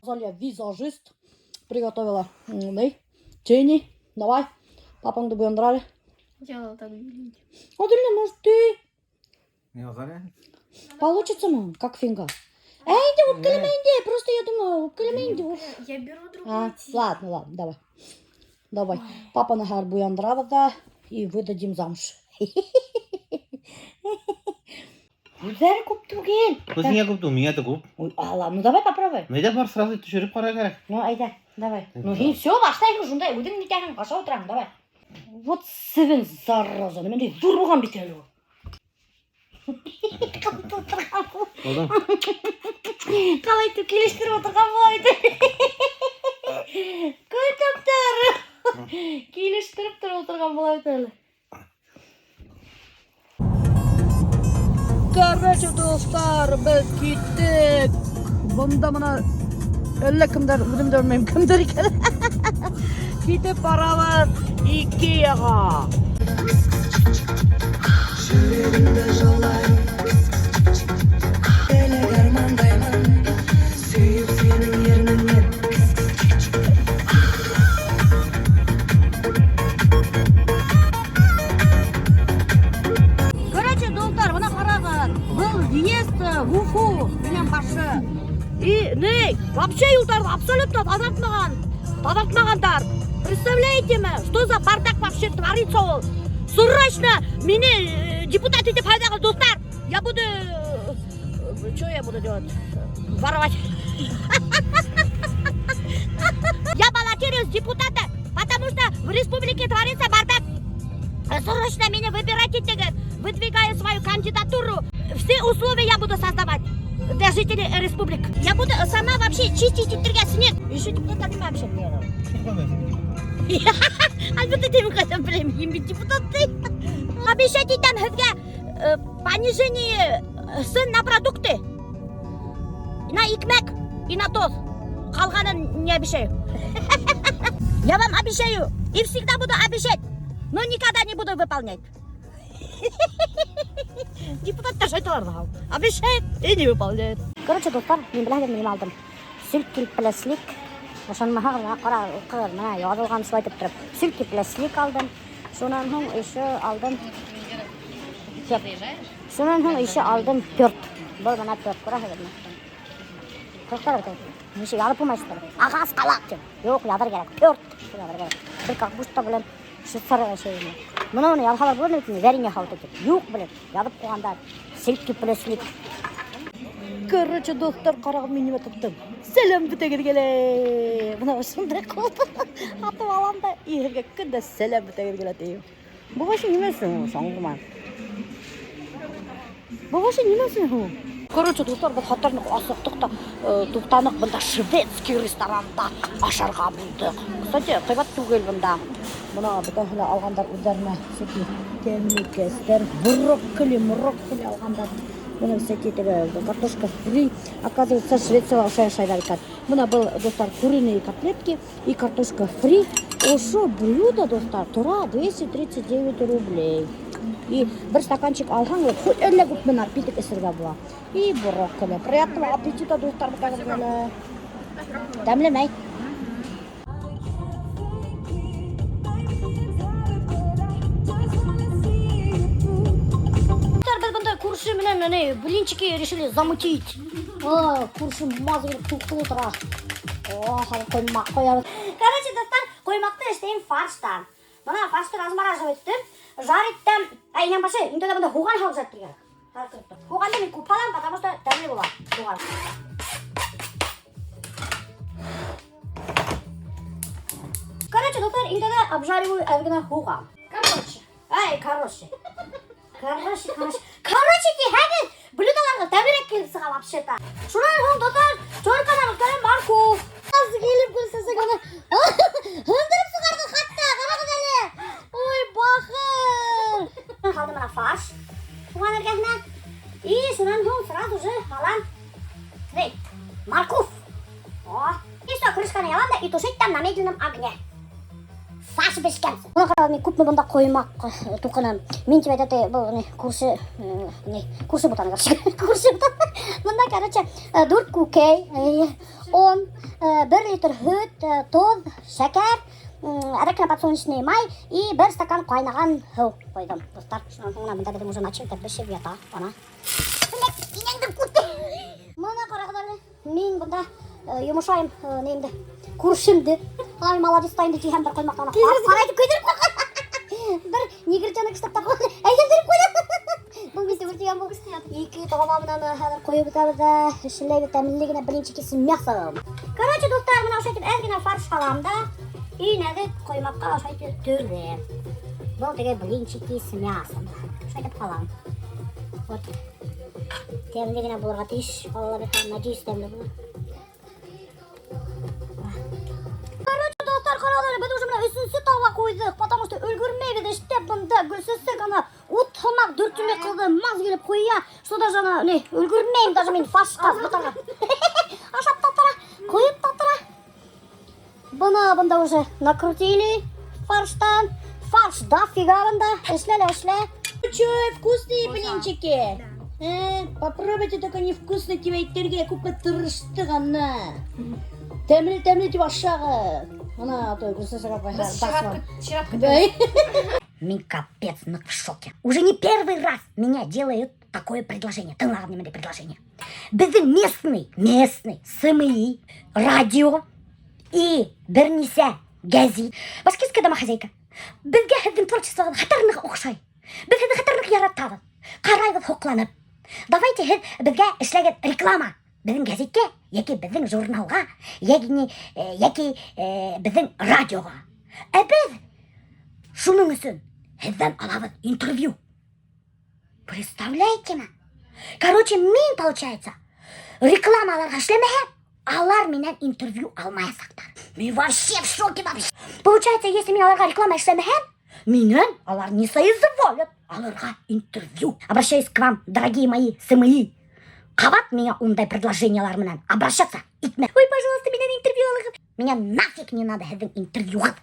Золя визажист приготовила Дженни, давай, папаңды буяндырали. Делал так миленько. Адыля, может ты? Не знаю. Получится мы, как финга. Иди, уколемейди, просто я думаю, уколемейди. Я беру другую тему. Ладно, давай. Папа нахар буяндырабыз да и выдадим замуж. Гүлдері көп түгел. Көзіңе көп ту, меня-то көп. Ой, Алла, ну давай попробуй. Неде бар сразу түшіріп қара керек. Ну, айда, давай. Ну, и все, баштайын жундай. Өдің нетәгін қаша отырам, давай. Вот севен зараза, менде зор болған бит әлі. Одан. Қалай түк келіштіріп отырған болды. Көтіптір. Келіштіріп тұр отырған болады әлі. Короче, достар, біз кеттік. Бұнда мұна әлі кімдер, өзім де білмеймін кімдер екен. Кетіп барамыз Икеаға. Жүрегімді жаулай, елек армандаймын, сүйіп сенің ерніңнен. Короче, достар, мұна қарағын. Бұл въезд в Уфу менен қарсы. И не, вообще юлдарды абсолютно тазартмағандар. Представляете ме, что за бардак вообще творится ол? Срочно меня депутаты деп пайдага, достар. Я буду... Что я буду делать? Воровать. Я баллотируюсь в депутаты, потому что в республике творится бардак. Срочно меня выбирайте, выдвигаю свою кандидатуру. Все условия я буду создавать для жителей республик. Я буду сама вообще чистить и трогать снег. Еще депутат не вообще. Альберт, ты выходишь, блин, депутаты. Обещайте там понижение цен на продукты, на икмек и на тост. Қалғанын не обещаю. Я вам обещаю и всегда буду обещать, но никогда не буду выполнять. Депутат тоже это обещает и не выполняет. Короче, достар, мен біләген алдым. Сілкіл пляслик. Ошан мағына қыр, мына язылған слайд тұрып. Сілкіл пляслик алдым. Сонан соң еще алдым. Сонан соң еще алдым пёрт. Бұл мына пёрт, көрәсіңіз ме? Пёрттар өтеді. Неше ядып болмайсыздар. Ағас қалақ деп. Жоқ, ядыр керек. Пёрт. Бір карпушта білем. Шыттарға шейіне. Мұны ялхалар көрінетін, вәріңе қалды деп. Жоқ білем. Ядып қоғандар. Сілкіл пляслик. Короче, достар, қарағым мен неме тұқтым. Сәлем бүтегер келе. Бұна ұшындай қолды. Атып алам да, ерге күнде сәлем бүтегер келе дейім. Бұғашы немесің соңғыман? Бұғашы немесің ғу? Короче, достар, бұл қатарынық асықтық та тұқтанық бұнда шведский ресторанда ашарға бұлдық. Кстати, қайбат түгел бұнда. Бұна бұтағылы алғандар өздеріне сөйті темлекестер, брокколи алғандар. Бұны всякие картошка фри. Оказывается, Швеция шайдар екен. Бұна был, достар, куриные котлетки и картошка фри. Ошо блюдо, достар, тұра 239 рублей. И бір стаканчик алған, хоть әлі көп мен аппетит есірге бұла. И брокколи. Приятного аппетита, достар, бұтағылы. Дәмлемей. Курши менен блинчики решили замутить. Курши мазы беріп туқтылы тұра. Қоймақ қоярыз. Короче, достар, қоймақты іштейін фарштан. Бұна фаршты размораживать етіп, жариттым. Айнен башы, интода бұнда хуған халық жаттыр керек. Хуғанды мен көппалам, потому что дәмлі болады. Хуған. Короче, достар, интода обжариваю әлгіна хуған. Короче. Короче, тихәген блюдоларға дәмірек келісіға вообще-то. Шунан соң достар, чоркадан өткелем морковь. Аз келіп көрсесек оны өндіріп сұғарды қатта, қарағыз әлі. Ой, бақыр. Қалды мына фарш. Туған әркесінен. И шунан соң сразу же алам морковь. И что, крышканы ялам да и тушить там на медленном огне. Саша бешкенсің. Бұны қарап, мен көпме бұнда қоймақ тұқыным. Мен тебе айтады, бұл не, көрші бұтаны қаршы. Көрші бұтаны. Бұнда, короче, 4 көкей, 10, 1 литр хүт, тоз, шәкер, әрекіне подсолнечный май и 1 стакан қайнаған хыл қойдым. Достар, бұнда бедім уже начал, так біші бүйата. Бана. Инеңді көтті. Мұны қарағыдарлы, мен бұнда жұмышайым неймді, көршімді. Ай, молодец тайынды тиген бір қоймақтан. Қарайтып көйдіріп қойған. Бір негірчаны күштіп тақылды. Әйдердіріп қойды. Бұл бесте өртеген бұл. Екі тоғамамынан қойып өтәрді. Үшілей бітәмінлігіне блинчикесі мясым. Короче, достар, мұна ұшайтып әзгіне фарш қаламда. Үйнәді қоймаққа ұшайтып түрді. Бұл теге блинчикесі мясым. Ұшайтып қалам. Вот. Темлігіне бұларға тиш. Қалала бір нәжес темлі бұл. Біз уже мына үсінсі тауға қойдық, потому что өлгірмейді де іштеп бұнда гүлсізсік ана ұтқымақ дүртіле қылды маз келіп қойя, что даже ана не өлгірмеймін, даже мен фаршқа бұтарға. Ашап татыра, қойып татыра. Бұнда уже накрутили фарштан, фарш дофига бұнда, ішлі. Чё, вкусные блинчики? Попробуйте, только невкусно тебе иттерге көпі тырышты ғана. Тәмілі деп ашағы. Она той гусесара басман. Мен капец в шоке. Уже не первый раз меня делают такое предложение. Ты ладно, это предложение. Без местный СМИ, радио и бернисе газет. Башкирская домохозяйка. Безге хәзин творчествоға хатарных оқшай. Без хатарных яратады. Қарайбыз хоқланып. Давайте безге эшләгән реклама. Біздің газетке, яки біздің журналға, яки біздің радиоға. Біз шуның үшін сізден алабыз интервью. Представляете ма? Короче, мен, получается, рекламаларға эшлемеһем, алар менен интервью алмаясақтар. Мен вообще в шоке вообще. Получается, если мен аларға реклама эшлемеһем, менен алар не соизволят аларға интервью. Обращаюсь к вам, дорогие мои СМИ. Қабат меня ондай предложениялар менен обращаться итме. Ой, пожалуйста, менен интервью алыңыз. Меня нафиг не надо сіздің интервьюға.